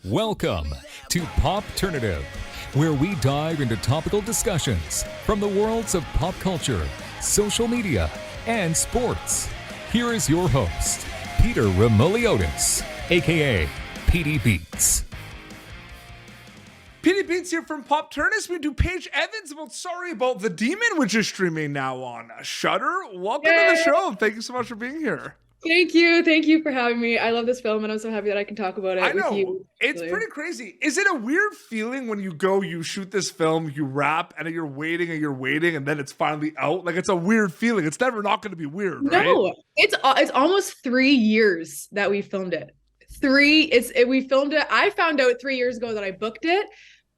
Welcome to Popternative, where we dive into topical discussions from the worlds of pop culture, social media, and sports. Here is your host, Peter Remoliotis, aka PD Beats. PD Beats here from Popternative. We do Paige Evans about Sorry About the Demon, which is streaming now on Shudder. Welcome to the show. Thank you so much for being here. Thank you. Thank you for having me. I love this film and I'm so happy that I can talk about it with you. It's pretty crazy. Is it a weird feeling when you shoot this film, you wrap, and you're waiting, and then it's finally out? Like, it's a weird feeling. It's never not going to be weird, right? No, it's almost 3 years that we filmed it. We filmed it. I found out 3 years ago that I booked it,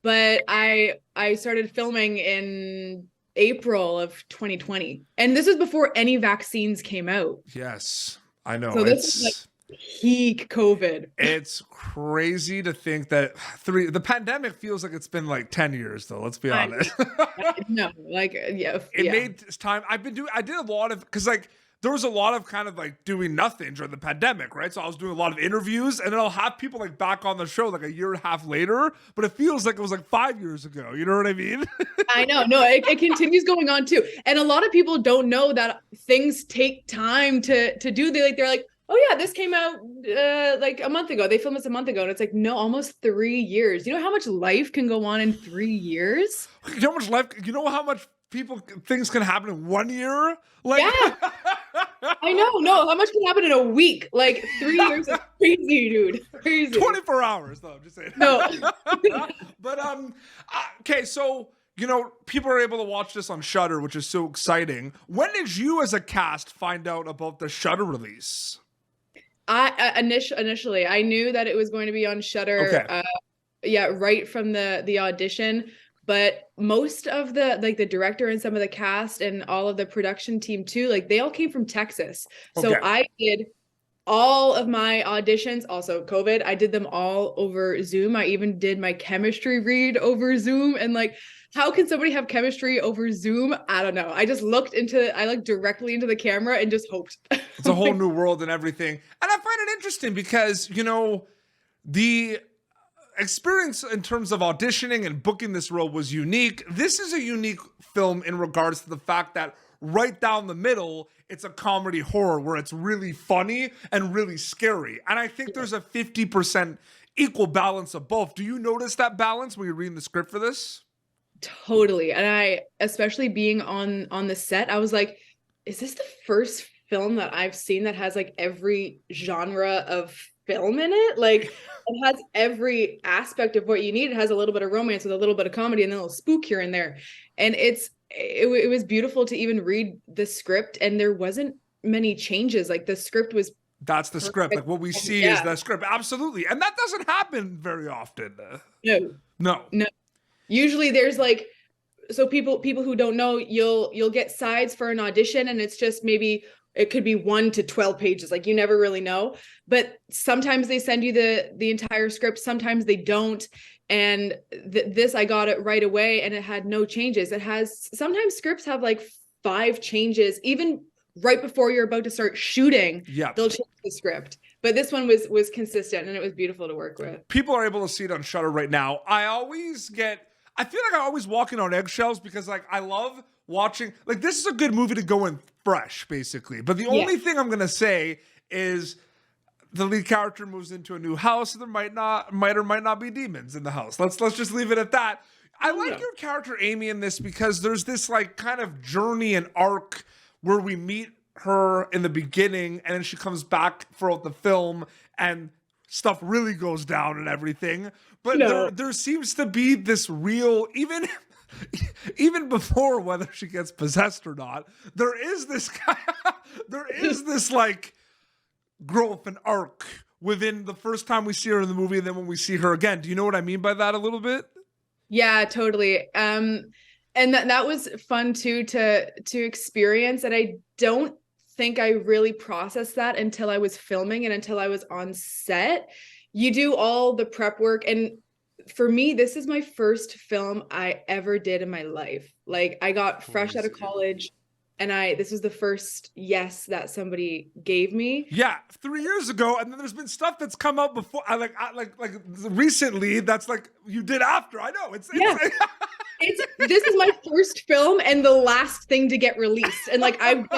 but I started filming in April of 2020. And this is before any vaccines came out. Yes. I know. So this is like peak COVID. It's crazy to think that the pandemic feels like it's been like 10 years though. Let's be honest. No, like, yeah. It made this time. I did a lot of, cause like there was a lot of kind of like doing nothing during the pandemic, right? So I was doing a lot of interviews and then I'll have people like back on the show like a year and a half later, but it feels like it was like 5 years ago. You know what I mean? I know. No, it continues going on too. And a lot of people don't know that things take time to do. They're like, oh yeah, this came out like a month ago. They filmed this a month ago. And it's like, no, almost 3 years. You know how much life can go on in 3 years? You know how much life, you know how much things can happen in 1 year? Like, yeah. I know. No, how much can happen in a week? Like 3 years is crazy, dude. Crazy. 24 hours though, I'm just saying. No. But okay, so you know, people are able to watch this on Shudder, which is so exciting. When did you as a cast find out about the Shudder release? Initially, I knew that it was going to be on Shudder. Okay. Right from the audition. But most of the director and some of the cast and all of the production team too, like they all came from Texas. So I did all of my auditions, also COVID, I did them all over Zoom. I even did my chemistry read over Zoom. And like, how can somebody have chemistry over Zoom? I don't know. I looked directly into the camera and just hoped. It's a whole new world and everything. And I find it interesting because, you know, the experience in terms of auditioning and booking this role was unique. This is a unique film in regards to the fact that right down the middle, it's a comedy horror where it's really funny and really scary. And I think there's a 50% equal balance of both. Do you notice that balance when you're reading the script for this? Totally. And I, especially being on the set, I was like, is this the first film that I've seen that has like every genre of film in it? Like it has every aspect of what you need. It has a little bit of romance with a little bit of comedy and then a little spook here and there. And it was beautiful to even read the script and there wasn't many changes. Like the script was That's the perfect. script. Like what we see is the script. Absolutely. And that doesn't happen very often. No. Usually there's like, so people who don't know, you'll get sides for an audition and it's just maybe it could be 1 to 12 pages. Like you never really know, but sometimes they send you the entire script. Sometimes they don't. And this, I got it right away and it had no changes. Sometimes scripts have like 5 changes, even right before you're about to start shooting, they'll change the script. But this one was consistent and it was beautiful to work with. People are able to see it on Shudder right now. I feel like I'm always walking on eggshells because like I love watching, like this is a good movie to go in fresh basically. But the only thing I'm going to say is the lead character moves into a new house. There might or might not be demons in the house. Let's just leave it at that. I like your character Amy in this because there's this like kind of journey and arc where we meet her in the beginning and then she comes back throughout the film and stuff really goes down and everything. But there seems to be this real, even before whether she gets possessed or not, there is this like growth and arc within the first time we see her in the movie and then when we see her again. Do you know what I mean by that a little bit? Yeah, totally. And that was fun too to experience. And I don't think I really processed that until I was filming and until I was on set. You do all the prep work. And for me, this is my first film I ever did in my life. Like I got fresh out of college And this was the first yes that somebody gave me. Yeah, 3 years ago, and then there's been stuff that's come out before. I like recently. That's like you did after. I know it's This is my first film and the last thing to get released. And like I've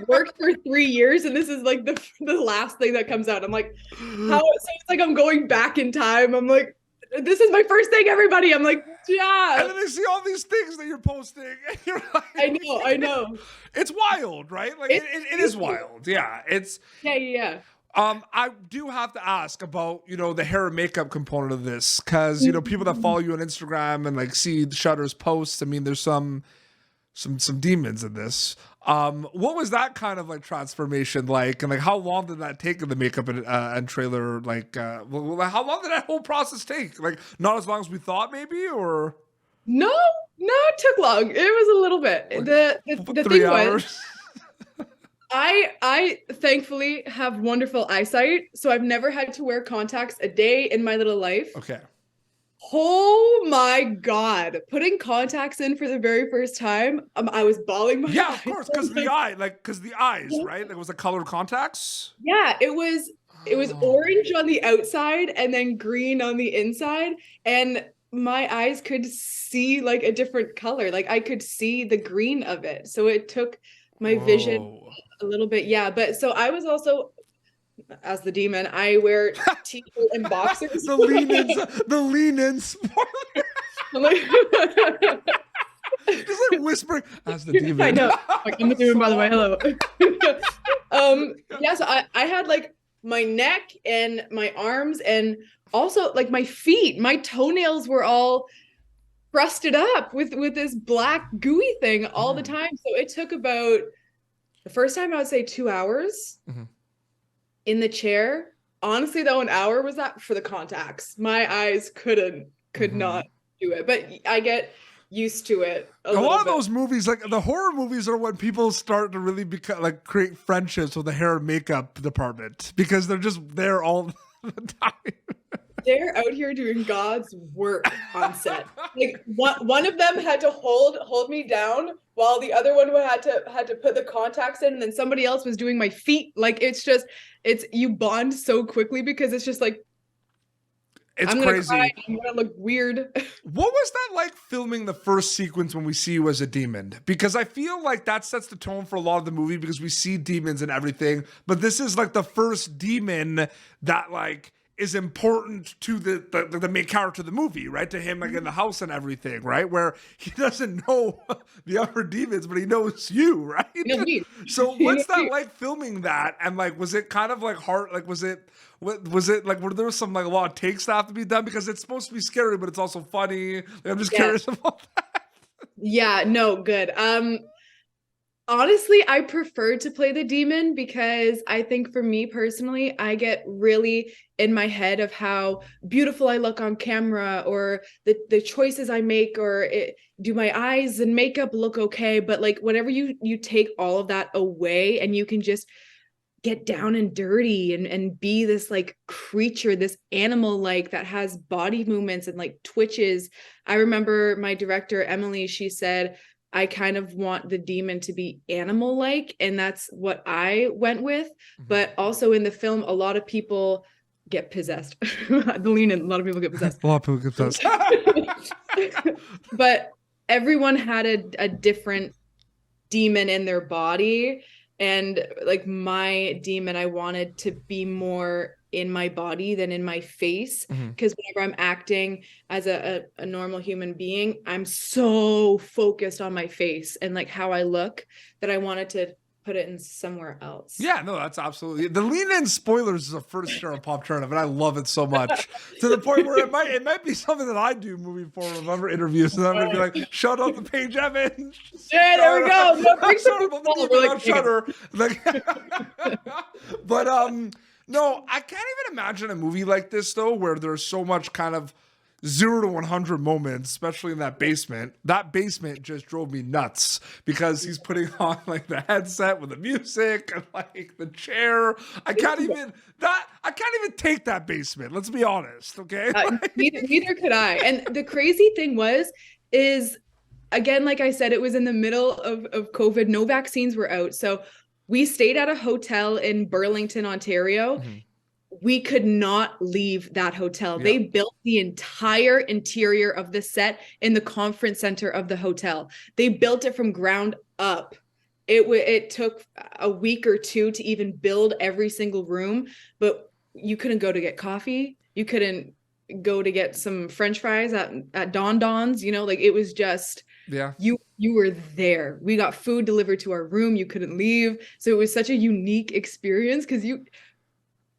worked for 3 years, and this is like the last thing that comes out. I'm like, how? So it's like I'm going back in time. I'm like, this is my first thing, everybody. I'm like, yeah. And then I see all these things that you're posting, and you're like, I know. It's wild, right? Like it is wild. Yeah, it's yeah. I do have to ask about, the hair and makeup component of this, because, people that follow you on Instagram and like see Shudder's posts, I mean, there's some demons in this. What was that kind of like transformation like, and like how long did that take in the makeup and trailer? Like, how long did that whole process take? Like, not as long as we thought, maybe, or no, it took long. It was a little bit. Like the 3 thing hours? was, I thankfully have wonderful eyesight, so I've never had to wear contacts a day in my little life. Okay. Oh my God. Putting contacts in for the very first time, I was bawling my eyes. Yeah, of course, because the eyes, right? Like, was it colored contacts? Yeah, it was orange on the outside and then green on the inside, and my eyes could see like a different color. Like I could see the green of it. So it took my vision a little bit. Yeah, but so I was also, as the demon, I wear t-shirt and boxers. the lean in spoiler. Just like whispering as the demon. I know. Like, I'm the demon, by the way. Hello. Yeah, so I had like my neck and my arms, and also like my feet. My toenails were all crusted up with this black gooey thing all the time. So it took about, the first time I would say 2 hours in the chair. Honestly though, an hour was that for the contacts. My eyes could not do it, but I get used to it a lot of those movies, like the horror movies, are when people start to really create friendships with the hair and makeup department, because they're just there all the time. They're out here doing God's work on set. Like one of them had to hold me down while the other one had to put the contacts in, and then somebody else was doing my feet. Like it's you bond so quickly, because it's just like, it's I'm crazy. Gonna cry, I'm gonna look weird. What was that like, filming the first sequence when we see you as a demon? Because I feel like that sets the tone for a lot of the movie, because we see demons and everything, but this is like the first demon that like is important to the main character of the movie, right? To him, like in the house and everything, right? Where he doesn't know the other demons, but he knows you, right? So what's that like, filming that? And like, was it kind of like hard? Like, was it like, were there some like a lot of takes that have to be done? Because it's supposed to be scary, but it's also funny. Like, I'm just curious about that. Yeah, no, good. Honestly, I prefer to play the demon, because I think for me personally, I get really in my head of how beautiful I look on camera, or the choices I make, or do my eyes and makeup look okay? But like, whenever you take all of that away and you can just get down and dirty and be this like creature, this animal like that has body movements and like twitches. I remember my director, Emily, she said, I kind of want the demon to be animal-like, and that's what I went with. But also in the film, a lot of people get possessed. The lean in, a lot of people get possessed. A lot of people get possessed. But everyone had a different demon in their body, and like my demon, I wanted to be more in my body than in my face, because whenever I'm acting as a normal human being, I'm so focused on my face and like how I look, that I wanted to put it in somewhere else. Yeah, no, that's absolutely, the lean in spoilers is a first share of Popternative, and I love it so much, to the point where it might be something that I do moving forward with other interviews, and I'm gonna be like, shout out to Paige Evans. Yeah, there we go. No, Shudder. Like, but no, I can't even imagine a movie like this though, where there's so much kind of 0 to 100 moments, especially in that basement. That basement just drove me nuts, because he's putting on like the headset with the music and like the chair. I can't even take that basement. Let's be honest, okay? Neither could I. And the crazy thing is again, like I said, it was in the middle of COVID. No vaccines were out. So we stayed at a hotel in Burlington, Ontario. Mm-hmm. We could not leave that hotel. Yeah. They built the entire interior of the set in the conference center of the hotel. They built it from ground up. It took a week or two to even build every single room, but you couldn't go to get coffee. You couldn't go to get some French fries at Don Don's, you know, like it was just, Yeah. you were there. We got food delivered to our room. You couldn't leave. So it was such a unique experience because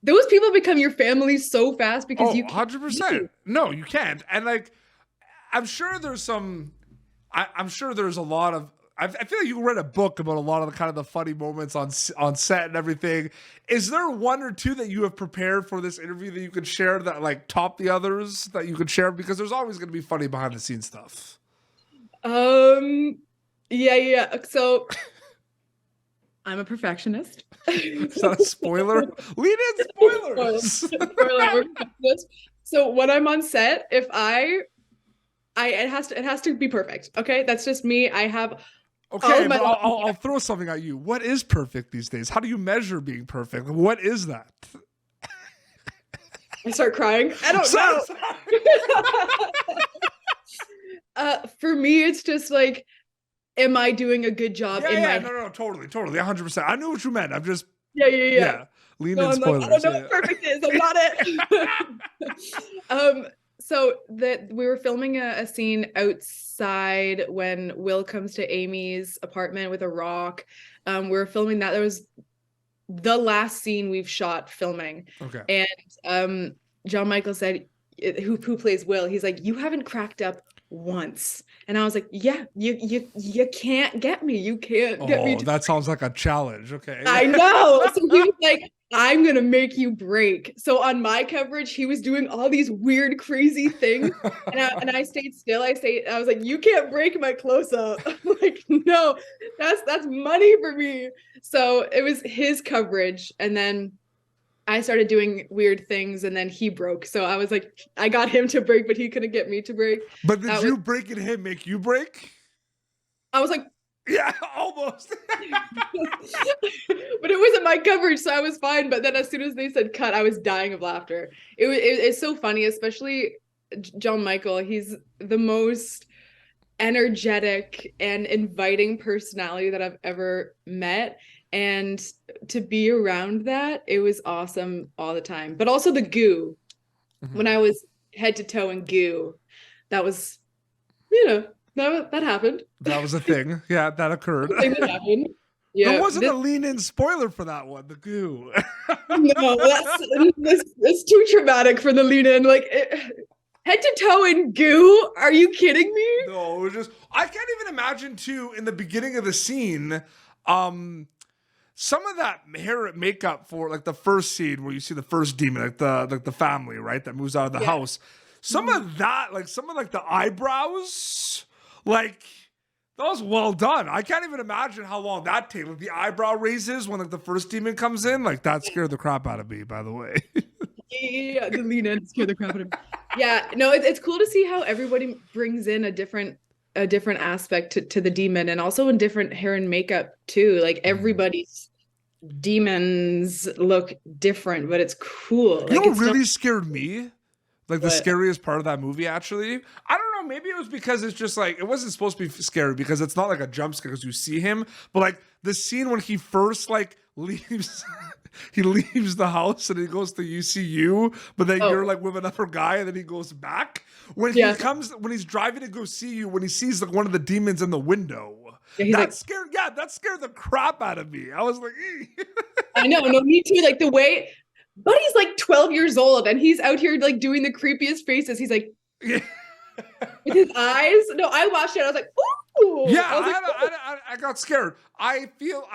those people become your family so fast because you 100%. No, you can't. And like, I'm sure there's some, I'm sure there's a lot of, I feel like you can write a book about a lot of the kind of the funny moments on set and everything. Is there one or two that you have prepared for this interview that you could share that like top the others that you could share? Because there's always going to be funny behind the scenes stuff. Yeah. So I'm a perfectionist. Is that a spoiler? Lead in spoilers. Spoiler. So when I'm on set, if it has to be perfect. Okay, that's just me. I have. Okay, but I'll throw something at you. What is perfect these days? How do you measure being perfect? What is that? I start crying. I don't know. For me, it's just like, am I doing a good job? No, totally, 100%. I knew what you meant. I'm just yeah. Lean in spoilers. Like, I don't know what perfect is. I'm not it. So that we were filming a scene outside when Will comes to Amy's apartment with a rock. We were filming that. That was the last scene we've shot filming. Okay. And John Michael said, who plays Will, he's like, you haven't cracked up once. And I was like, yeah, you can't get me. You can't get me. That sounds like a challenge. Okay. I know. So he was like, I'm going to make you break. So on my coverage, he was doing all these weird, crazy things. And I stayed still. I was like, you can't break my close up. I'm like, no, that's money for me. So it was his coverage. And then I started doing weird things and then he broke. So I was like, I got him to break, but he couldn't get me to break. But did you breaking him make you break? I was like, yeah, almost. But it wasn't my coverage, so I was fine. But then as soon as they said cut, I was dying of laughter. It's so funny, especially John Michael. He's the most energetic and inviting personality that I've ever met. And to be around that, it was awesome all the time. But also the goo. Mm-hmm. When I was head to toe in goo, that was, that happened. That was a thing. Yeah, that occurred. Thing that happened. Yeah, there wasn't a lean-in spoiler for that one, the goo. No, that's too traumatic for the lean-in. Like, head to toe in goo? Are you kidding me? No, it was just, I can't even imagine, too, in the beginning of the scene, some of that hair and makeup for, like, the first scene where you see the first demon, like the family, right, that moves out of the house. Some of that, like, the eyebrows, like, that was well done. I can't even imagine how long that takes. Like the eyebrow raises when like the first demon comes in, like that scared the crap out of me, by the way. Yeah, the lean in scared the crap out of me. Yeah, no, it's cool to see how everybody brings in a different aspect to the demon, and also in different hair and makeup too. Like everybody's demons look different, but it's cool. You know what really scared me? Like the scariest part of that movie, actually. I don't know. Maybe it was because it's just like, it wasn't supposed to be scary because it's not like a jump scare because you see him. But like the scene when he first like leaves, he leaves the house and he goes to UCU, but then you're like with another guy and then he goes back. When when he's driving to go see you, when he sees like one of the demons in the window. Yeah, that scared the crap out of me. I was like, I know, no, me too. Like the way, Buddy's like 12 years old and he's out here like doing the creepiest faces. He's like, with his eyes. No, I watched it. I was like, ooh. Yeah, I got scared. I feel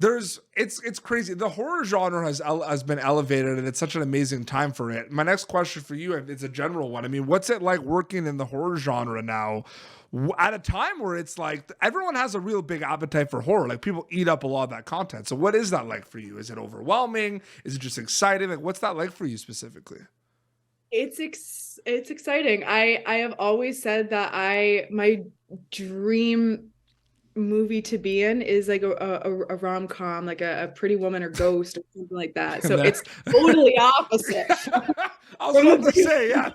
it's crazy. The horror genre has been elevated and it's such an amazing time for it. My next question for you, it's a general one. I mean, what's it like working in the horror genre now? At a time where it's like everyone has a real big appetite for horror, like people eat up a lot of that content. So what is that like for you? Is it overwhelming? Is it just exciting? Like what's that like for you specifically? It's exciting. I have always said that dream movie to be in is like a rom-com, like a Pretty Woman or Ghost or something like that. So it's totally opposite. I was about to say, yeah.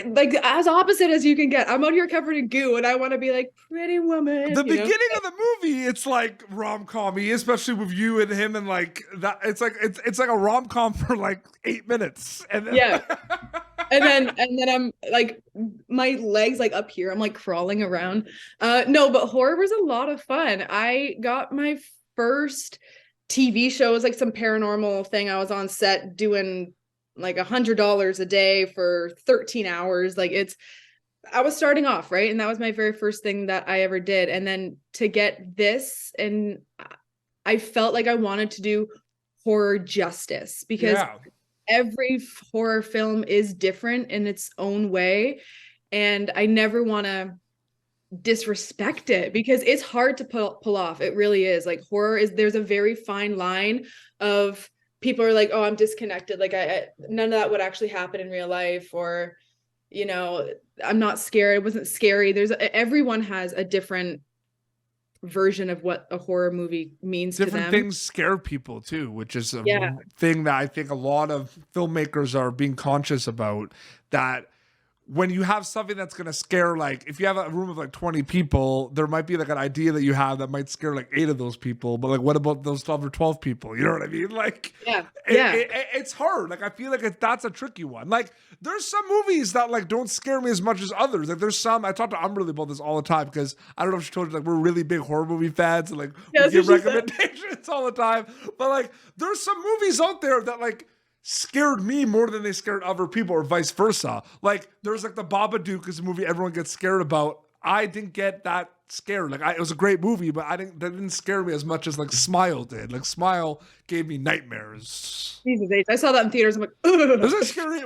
Like as opposite as you can get. I'm out here covered in goo and I want to be like Pretty Woman. The beginning of the movie, it's like rom-com-y, especially with you and him, and like that. It's like a rom-com for like 8 minutes, and then yeah. And then I'm like, my legs like up here, I'm like crawling around. No, but horror was a lot of fun. I got my first TV show. It was like some paranormal thing. I was on set doing like $100 a day for 13 hours. Like I was starting off, right? And that was my very first thing that I ever did. And then to get this, and I felt like I wanted to do horror justice, because every horror film is different in its own way. And I never want to disrespect it, because it's hard to pull off. It really is. Like horror is, there's a very fine line of people are like, oh, I'm disconnected. Like none of that would actually happen in real life, or, you know, I'm not scared. It wasn't scary. Everyone has a different version of what a horror movie means to them. Different things scare people too, which is a thing that I think a lot of filmmakers are being conscious about, that when you have something that's going to scare, like if you have a room of like 20 people, there might be like an idea that you have that might scare like 8 of those people, but like what about those 12 or 12 people? You know what I mean? Like it's hard. Like I feel like that's a tricky one. Like there's some movies that like don't scare me as much as others. Like there's some, I talk to Umberly about this all the time, because I don't know if she told you, like we're really big horror movie fans, and like we give recommendations all the time, but like there's some movies out there that like scared me more than they scared other people, or vice versa. Like there's like the Babadook is a movie everyone gets scared about. I didn't get that scared. Like it was a great movie, but that didn't scare me as much as like Smile did. Like Smile gave me nightmares. Jesus H. I saw that in theaters. I'm like, ugh. It was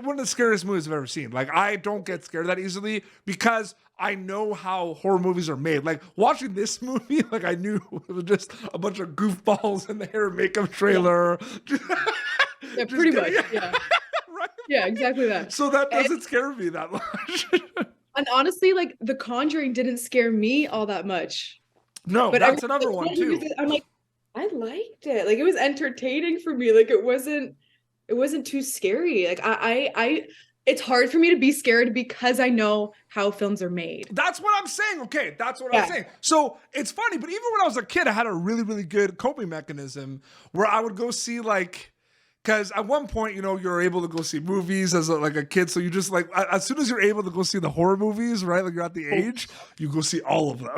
one of the scariest movies I've ever seen. Like I don't get scared that easily, because I know how horror movies are made. Like watching this movie, like I knew it was just a bunch of goofballs in the hair and makeup trailer. Yeah, pretty much. Yeah. Right? Yeah, exactly that. So that doesn't scare me that much. And honestly, like The Conjuring didn't scare me all that much. No, but that's another one too. I'm like, I liked it. Like it was entertaining for me. Like it wasn't too scary. Like I it's hard for me to be scared because I know how films are made. That's what I'm saying. Okay, that's what I'm saying. So it's funny, but even when I was a kid, I had a really, really good coping mechanism where I would go see like, because at one point, you know, you're able to go see movies as like a kid. So you just like, as soon as you're able to go see the horror movies, right? Like you're at the age, you go see all of them.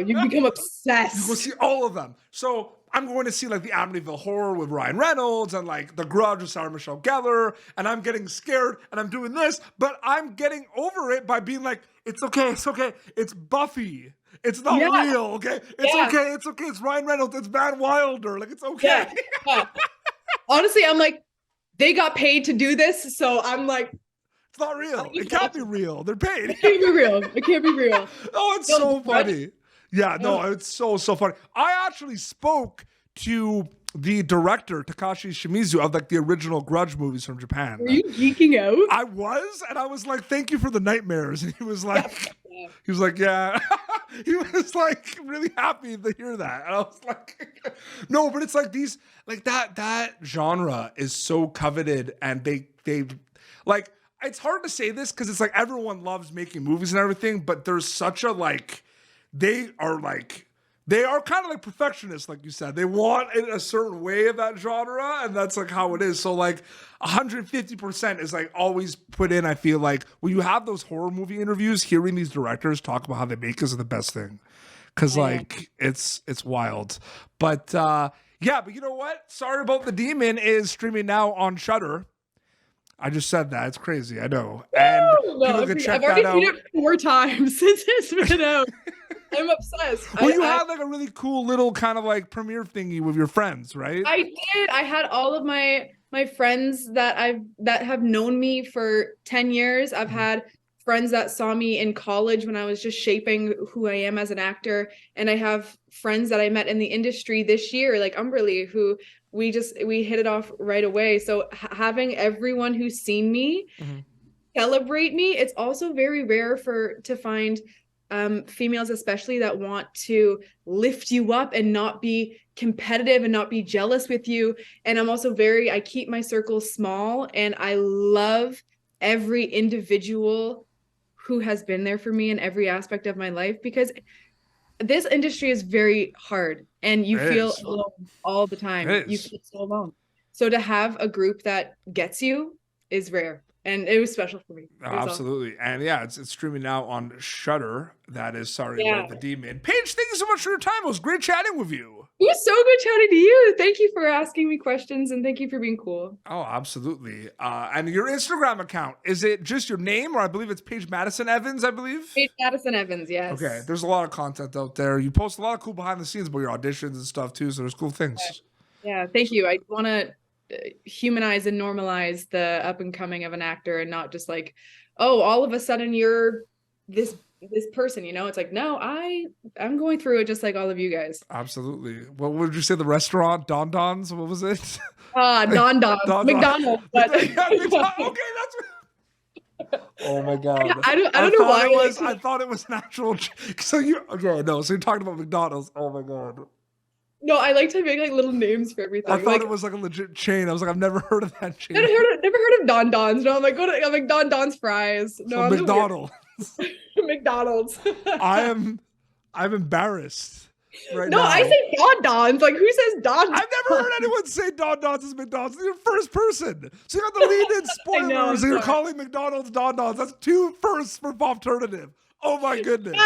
You become obsessed. You go see all of them. So I'm going to see like the Amityville Horror with Ryan Reynolds, and like The Grudge with Sarah Michelle Gellar, and I'm getting scared and I'm doing this, but I'm getting over it by being like, it's okay, it's Buffy. It's not real, okay? It's okay, it's Ryan Reynolds, it's Van Wilder, like it's okay. Yeah. Honestly, I'm like, they got paid to do this, so I'm like, it's not real. It can't be real. They're paid. It can't be real. It can't be real. Oh, it's so funny. Yeah, no, it's so funny. I actually spoke to the director, Takashi Shimizu, of like the original Grudge movies from Japan. Were you geeking out? I was, and I was like, thank you for the nightmares. And he was like, yeah. He was like really happy to hear that. And I was like, no, but it's like these, like that genre is so coveted, and they like, it's hard to say this because it's like everyone loves making movies and everything, but there's such a like, they are kind of like perfectionists, like you said. They want it a certain way of that genre, and that's like how it is. So like 150% is like always put in. I feel like when you have those horror movie interviews, hearing these directors talk about how they make is the best thing, because like it's wild. But but you know what? Sorry About the Demon is streaming now on Shudder. I just said that. It's crazy. I know. And people can check that out. I've already seen it 4 times since it's been out. I'm obsessed. Well, you had like a really cool little kind of like premiere thingy with your friends, right? I did. I had all of my friends that have known me for 10 years. I've had friends that saw me in college when I was just shaping who I am as an actor. And I have friends that I met in the industry this year, like Umberly, who we hit it off right away. So having everyone who's seen me celebrate me. It's also very rare to find females especially that want to lift you up and not be competitive and not be jealous with you. And I'm also I keep my circle small, and I love every individual who has been there for me in every aspect of my life, because this industry is very hard and you feel alone all the time. You feel so alone. So to have a group that gets you is rare. And it was special for me. Absolutely. Awesome. And yeah, it's streaming now on Shudder. That is Sorry About the Demon. Paige, thank you so much for your time. It was great chatting with you. It was so good chatting to you. Thank you for asking me questions, and thank you for being cool. Oh, absolutely. And your Instagram account, is it just your name, or I believe it's Paige Madison Evans, I believe? Paige Madison Evans, yes. Okay. There's a lot of content out there. You post a lot of cool behind the scenes about your auditions and stuff too, so there's cool things. Yeah, thank you. I want to humanize and normalize the up and coming of an actor, and not just like, oh, all of a sudden you're this person, you know. It's like, no, I'm going through it just like all of you guys. Absolutely. What would you say, the restaurant Don Don's, what was it? Don Don's McDonald's, but okay, that's oh my god. I don't know why I thought it was natural. So you're talking about McDonald's. Oh my god. No, I like to make like little names for everything. I thought it was like a legit chain. I was like, I've never heard of that chain. Never heard of Don Don's. No, I'm like Don Don's fries. No, so McDonald's. McDonald's. I'm embarrassed right now. No, I say Don Don's. Like, who says Don Don's? I've never heard anyone say Don Don's as McDonald's. You're the first person. So you got the lead-in spoilers and you're calling McDonald's Don Don's. That's 2 firsts for Popternative. Oh my goodness.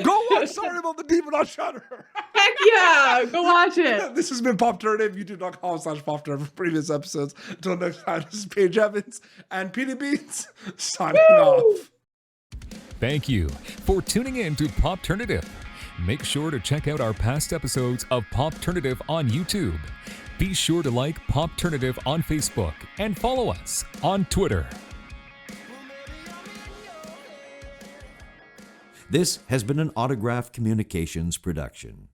Go watch Sorry About the Demon on Shudder. Heck yeah. Go watch it. This has been Popternative, youtube.com/Popternative for previous episodes. Until next time, this is Paige Evans and Petey Beans signing off. Thank you for tuning in to Popternative. Make sure to check out our past episodes of Popternative on YouTube. Be sure to like Popternative on Facebook and follow us on Twitter. This has been an Autograph Communications production.